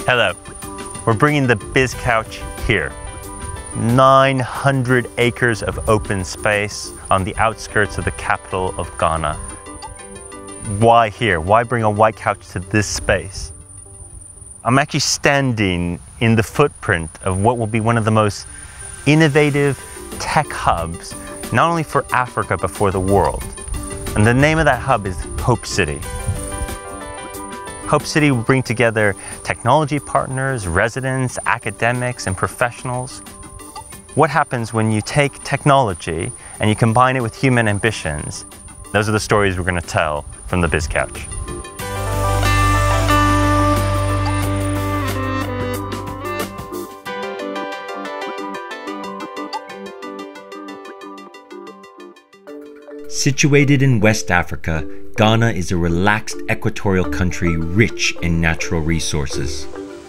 Hello, we're bringing the Thebizcouch here. 900 acres of open space on the outskirts of the capital of Ghana. Why here? Why bring a white couch to this space? I'm actually standing in the footprint of what will be one of the most innovative tech hubs, not only for Africa, but for the world. And the name of that hub is Hope City. Hope City will bring together technology partners, residents, academics, and professionals. What happens when you take technology and you combine it with human ambitions? Those are the stories we're going to tell from the Thebizcouch. Situated in West Africa, Ghana is a relaxed equatorial country rich in natural resources.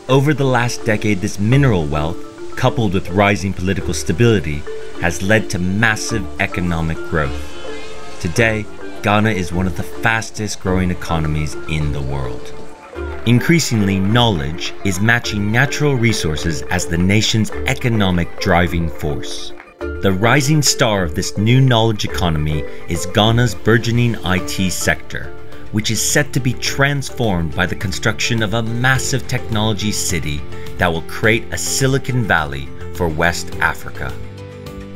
Over the last decade, this mineral wealth, coupled with rising political stability, has led to massive economic growth. Today, Ghana is one of the fastest growing economies in the world. Increasingly, knowledge is matching natural resources as the nation's economic driving force. The rising star of this new knowledge economy is Ghana's burgeoning IT sector, which is set to be transformed by the construction of a massive technology city that will create a Silicon Valley for West Africa.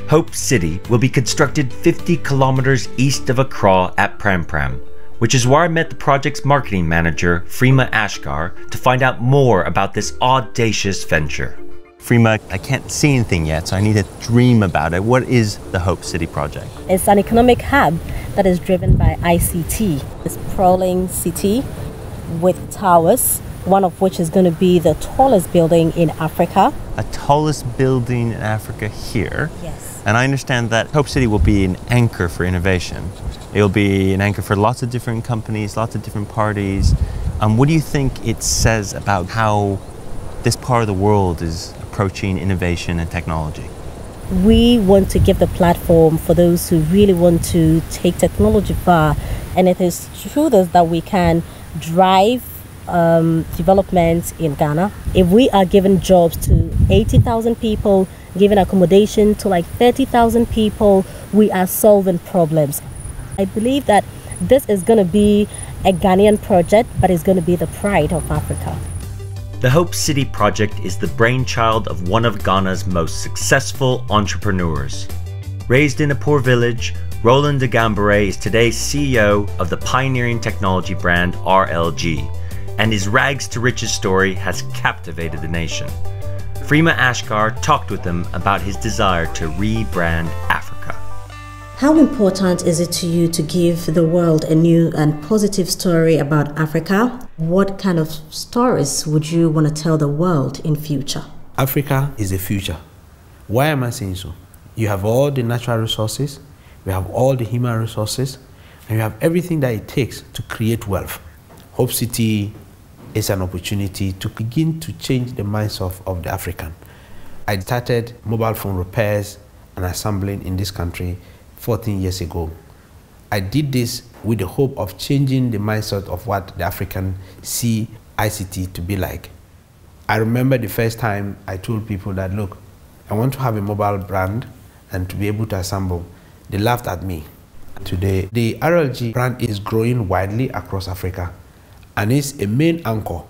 Hope City will be constructed 50 kilometers east of Accra at Pram Pram, which is where I met the project's marketing manager, Freema Ashgar, to find out more about this audacious venture. Freema, I can't see anything yet, so I need to dream about it. What is the Hope City project? It's an economic hub that is driven by ICT. It's a sprawling city with towers, one of which is going to be the tallest building in Africa. A tallest building in Africa here. Yes. And I understand that Hope City will be an anchor for innovation. It'll be an anchor for lots of different companies, lots of different parties. What do you think it says about how this part of the world is approaching innovation and technology? We want to give the platform for those who really want to take technology far, and it is through this that we can drive development in Ghana. If we are giving jobs to 80,000 people, giving accommodation to like 30,000 people, we are solving problems. I believe that this is going to be a Ghanaian project, but it's going to be the pride of Africa. The Hope City project is the brainchild of one of Ghana's most successful entrepreneurs. Raised in a poor village, Roland de Gambare is today's CEO of the pioneering technology brand RLG, and his rags to riches story has captivated the nation. Freema Ashgar talked with him about his desire to rebrand Africa. How important is it to you to give the world a new and positive story about Africa? What kind of stories would you want to tell the world in future? Africa is the future. Why am I saying so? You have all the natural resources, we have all the human resources, and you have everything that it takes to create wealth. Hope City is an opportunity to begin to change the minds of the African. I started mobile phone repairs and assembling in this country 14 years ago. I did this with the hope of changing the mindset of what the African see ICT to be like. I remember the first time I told people that, look, I want to have a mobile brand and to be able to assemble. They laughed at me. Today, the RLG brand is growing widely across Africa and is a main anchor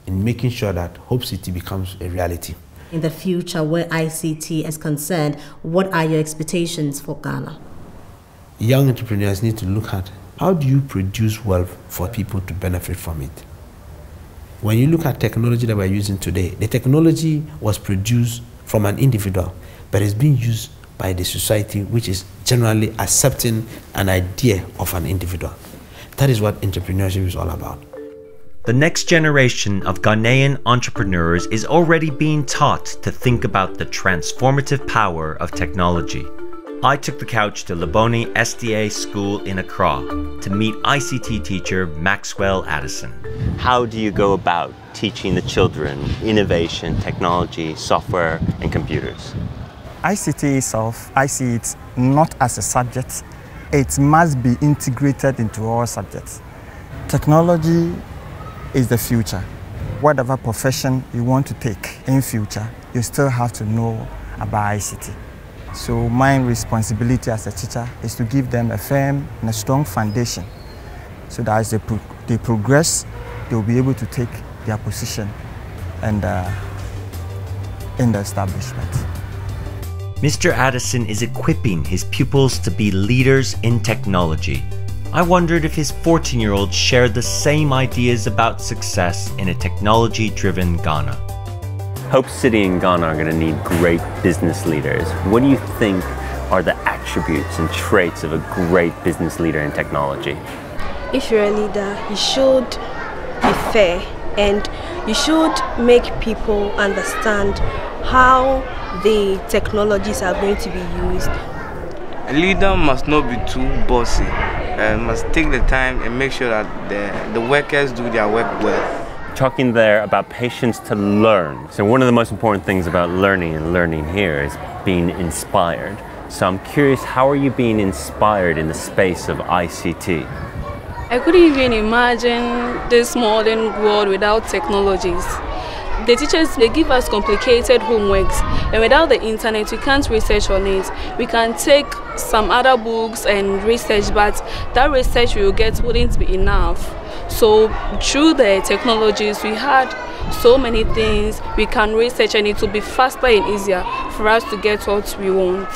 in making sure that Hope City becomes a reality. In the future, where ICT is concerned, what are your expectations for Ghana? Young entrepreneurs need to look at how do you produce wealth for people to benefit from it. When you look at technology that we're using today, the technology was produced from an individual, but it's being used by the society, which is generally accepting an idea of an individual. That is what entrepreneurship is all about. The next generation of Ghanaian entrepreneurs is already being taught to think about the transformative power of technology. I took the couch to Leboni SDA School in Accra to meet ICT teacher Maxwell Addison. How do you go about teaching the children innovation, technology, software, and computers? ICT itself, I see it not as a subject. It must be integrated into all subjects. Technology is the future. whatever profession you want to take in future, you still have to know about ICT. So my responsibility as a teacher is to give them a firm and a strong foundation so that as they progress, they will be able to take their position and in the establishment. Mr. Addison is equipping his pupils to be leaders in technology. I wondered if his 14-year-old shared the same ideas about success in a technology-driven Ghana. Hope City and Ghana are going to need great business leaders. What do you think are the attributes and traits of a great business leader in technology? If you're a leader, you should be fair and you should make people understand how the technologies are going to be used. A leader must not be too bossy and must take the time and make sure that the workers do their work well. Talking there about patience to learn. So one of the most important things about learning here is being inspired. So I'm curious, how are you being inspired in the space of ICT? I couldn't even imagine this modern world without technologies. The teachers, they give us complicated homeworks, and without the internet, we can't research on it. We can take some other books and research, but that research we will get wouldn't be enough. So through the technologies, we had so many things we can research, and it will be faster and easier for us to get what we want.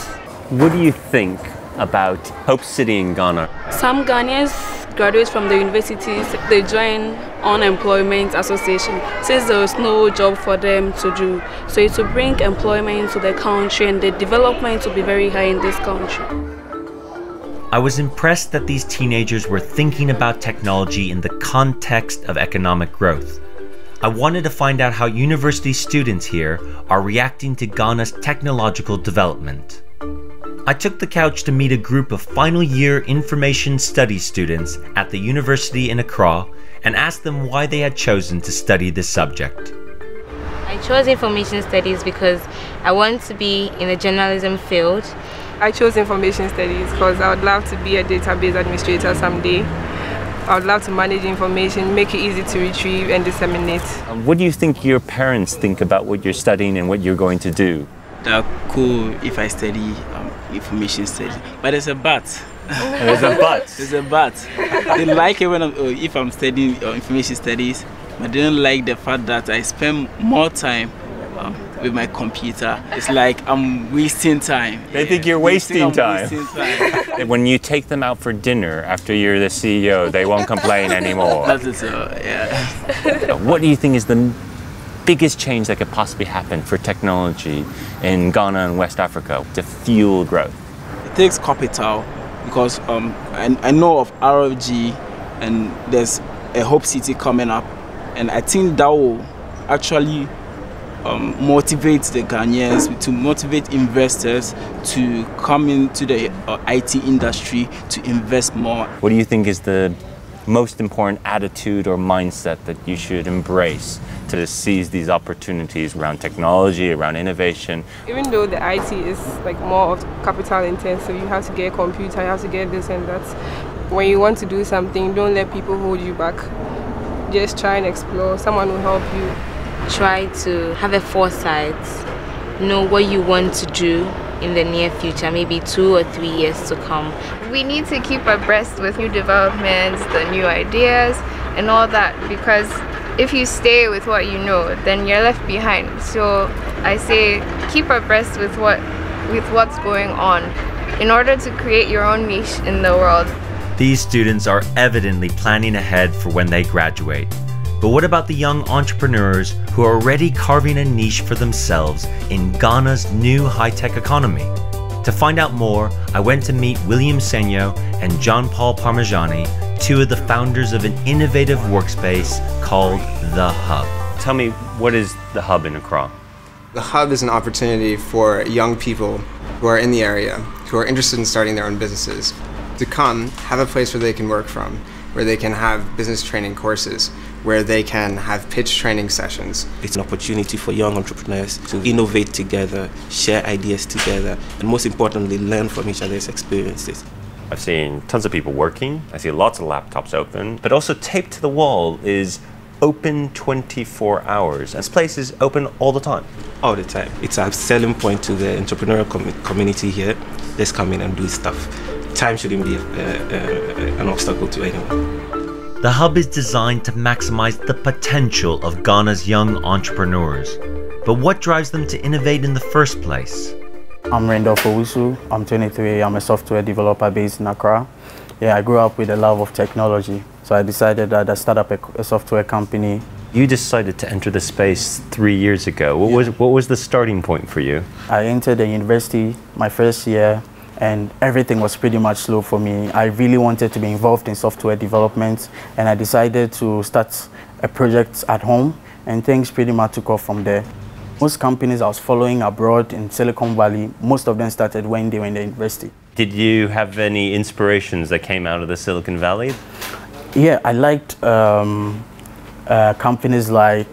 What do you think about Hope City in Ghana? Some Ghanaians graduate from the universities, they join unemployment association since there is no job for them to do. So it will bring employment to the country and the development will be very high in this country. I was impressed that these teenagers were thinking about technology in the context of economic growth. I wanted to find out how university students here are reacting to Ghana's technological development. I took the couch to meet a group of final year information studies students at the university in Accra and asked them why they had chosen to study this subject. I chose information studies because I want to be in the journalism field. I chose information studies because I would love to be a database administrator someday. I would love to manage information, make it easy to retrieve and disseminate. What do you think your parents think about what you're studying and what you're going to do? They're cool if I study information studies, but there's a but. There's a but. There's a but. They like it when if I'm studying information studies, but they don't like the fact that I spend more time with my computer. It's like I'm wasting time. They think you're wasting time. When you take them out for dinner after you're the CEO, they won't complain anymore. That's yeah. What do you think is the biggest change that could possibly happen for technology in Ghana and West Africa to fuel growth? It takes capital because I know of RFG and there's a Hope City coming up, and I think that will actually motivate the Ghanaians, to motivate investors to come into the IT industry to invest more. What do you think is the most important attitude or mindset that you should embrace to seize these opportunities around technology, around innovation? Even though the IT is like more of capital intensive, you have to get a computer, you have to get this and that. When you want to do something, don't let people hold you back. Just try and explore. Someone will help you. Try to have a foresight, know what you want to do in the near future, maybe 2 or 3 years to come. We need to keep abreast with new developments, the new ideas and all that, because if you stay with what you know, then you're left behind. So I say keep abreast with what's going on in order to create your own niche in the world. These students are evidently planning ahead for when they graduate. But what about the young entrepreneurs who are already carving a niche for themselves in Ghana's new high-tech economy? To find out more, I went to meet William Senyo and John Paul Parmigiani, two of the founders of an innovative workspace called The Hub. Tell me, what is The Hub in Accra? The Hub is an opportunity for young people who are in the area, who are interested in starting their own businesses, to come, have a place where they can work from, where they can have business training courses, where they can have pitch training sessions. It's an opportunity for young entrepreneurs to innovate together, share ideas together, and most importantly, learn from each other's experiences. I've seen tons of people working. I see lots of laptops open, but also taped to the wall is open 24 hours. This place is open all the time. All the time. It's a selling point to the entrepreneurial community here. Let's come in and do stuff. Time shouldn't be an obstacle to anyone. The hub is designed to maximize the potential of Ghana's young entrepreneurs. But what drives them to innovate in the first place? I'm Randolph Owusu. I'm 23. I'm a software developer based in Accra. Yeah, I grew up with a love of technology. So I decided that I'd start up a software company. You decided to enter the space 3 years ago. What was the starting point for you? I entered the university my first year, and everything was pretty much slow for me. I really wanted to be involved in software development, and I decided to start a project at home, and things pretty much took off from there. Most companies I was following abroad in Silicon Valley, most of them started when they were in the university. Did you have any inspirations that came out of the Silicon Valley? Yeah, I liked companies like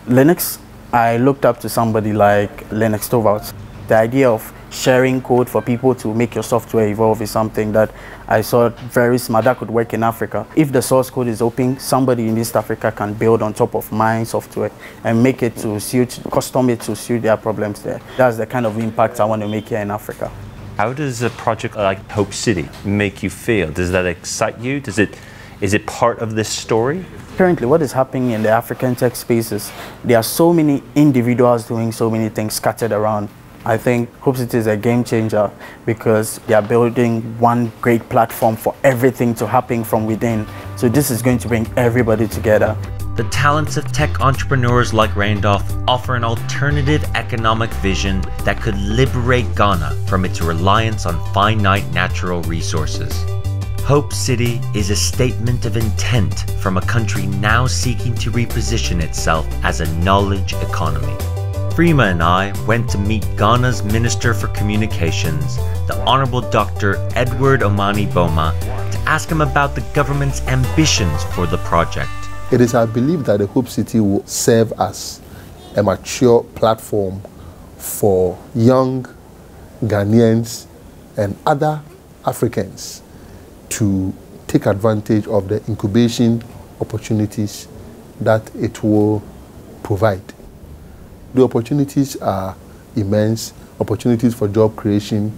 Linux. I looked up to somebody like Linux Torvalds. The idea of sharing code for people to make your software evolve is something that I saw very smart that could work in Africa. If the source code is open, somebody in East Africa can build on top of my software and make it to suit, custom it to suit their problems there. That's the kind of impact I want to make here in Africa. How does a project like Hope City make you feel? Does that excite you? Is it part of this story? Currently, what is happening in the African tech spaces, there are so many individuals doing so many things scattered around. I think Hope City is a game changer because they are building one great platform for everything to happen from within. So this is going to bring everybody together. The talents of tech entrepreneurs like Randolph offer an alternative economic vision that could liberate Ghana from its reliance on finite natural resources. Hope City is a statement of intent from a country now seeking to reposition itself as a knowledge economy. Freema and I went to meet Ghana's Minister for Communications, the Honorable Dr. Edward Omani Boma, to ask him about the government's ambitions for the project. It is our belief that the Hope City will serve as a mature platform for young Ghanaians and other Africans to take advantage of the incubation opportunities that it will provide. The opportunities are immense, opportunities for job creation,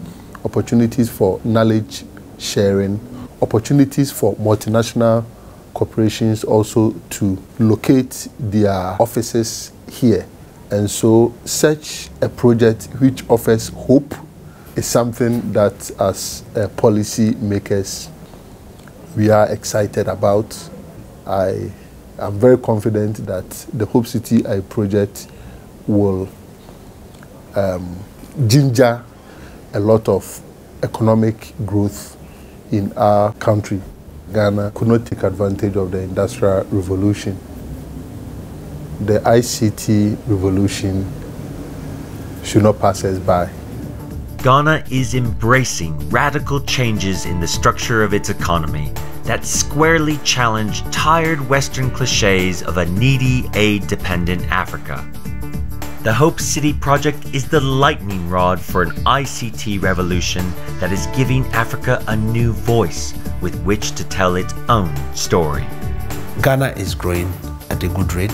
opportunities for knowledge sharing, opportunities for multinational corporations also to locate their offices here. And so such a project which offers hope is something that as policy makers we are excited about. I am very confident that the Hope City project will ginger a lot of economic growth in our country. Ghana could not take advantage of the Industrial Revolution. The ICT revolution should not pass us by. Ghana is embracing radical changes in the structure of its economy that squarely challenge tired Western cliches of a needy, aid-dependent Africa. The Hope City project is the lightning rod for an ICT revolution that is giving Africa a new voice with which to tell its own story. Ghana is growing at a good rate,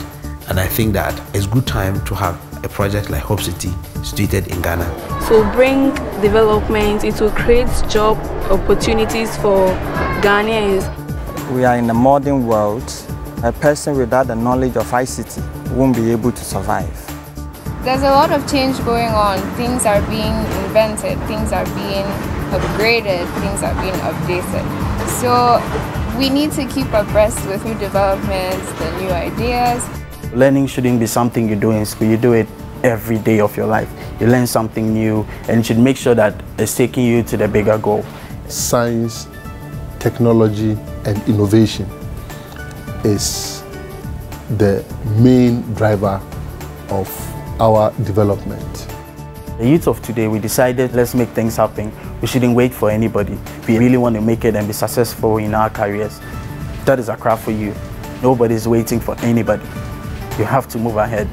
and I think that it's a good time to have a project like Hope City situated in Ghana. So bring development, it will create job opportunities for Ghanaians. We are in a modern world. A person without the knowledge of ICT won't be able to survive. There's a lot of change going on. Things are being invented, things are being upgraded, things are being updated. So we need to keep abreast with new developments, the new ideas. Learning shouldn't be something you do in school, you do it every day of your life. You learn something new and you should make sure that it's taking you to the bigger goal. Science, technology and innovation is the main driver of our development. The youth of today, we decided let's make things happen. We shouldn't wait for anybody. We really want to make it and be successful in our careers. That is Accra for you. Nobody's waiting for anybody. You have to move ahead.